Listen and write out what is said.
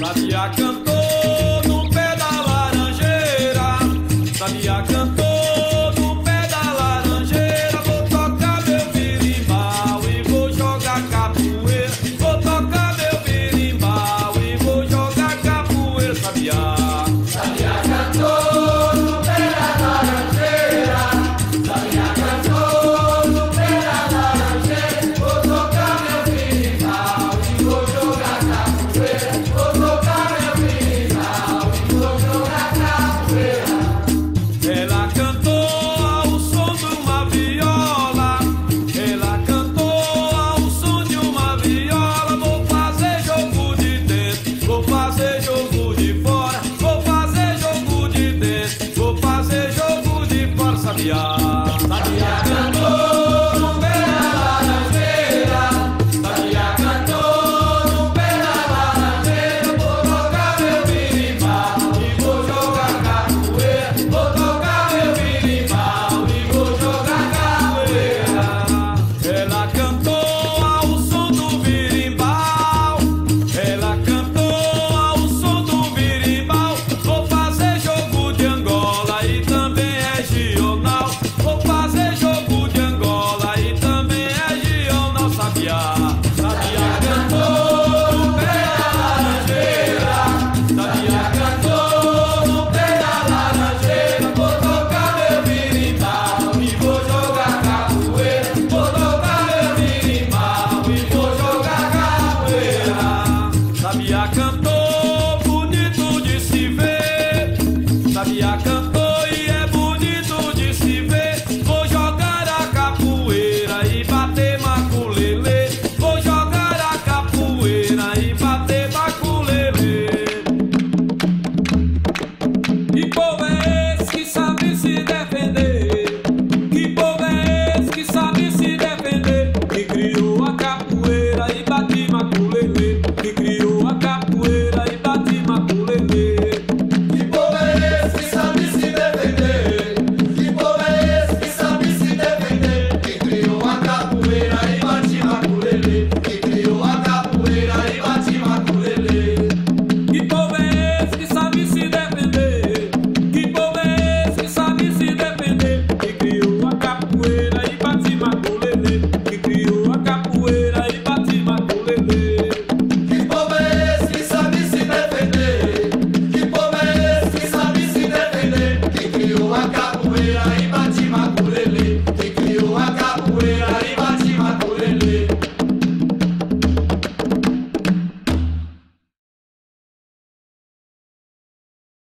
Sabiá cantou no pé da laranjeira, Sabiá cantou no pé da laranjeira. Vou tocar meu berimbau e vou jogar capoeira. Vou tocar meu berimbau e vou jogar capoeira. Sabiá, Sabiá cantou no pé da laranjeira, Sabiá cantou no pé da laranjeira. Vou tocar meu berimbau e vou jogar capoeira. Vou tocar meu berimbau e vou jogar capoeira. ela cantou ao som de uma viola, ela cantou ao som de uma viola. Vou fazer jogo de dentro, vou fazer jogo de fora, vou fazer jogo de dentro, vou fazer jogo de fora. Sabiá, Sabiá cantou no pé da laranjeira, Sabiá cantou no pé da laranjeira. Vou tocar meu berimbau e vou jogar capoeira. Vou tocar meu berimbau e vou jogar capoeira. ela cantou ao som do berimbau, ela cantou ao som do berimbau. Vou fazer jogo de Angola e também regional. Vou fazer jogo de Angola e também regional. Sabiá, Sabiá cantou no pé da laranjeira, Sabiá cantou no pé da laranjeira. Vou tocar meu berimbau e vou jogar capoeira. Vou tocar meu berimbau e vou jogar capoeira. Sabiá cantou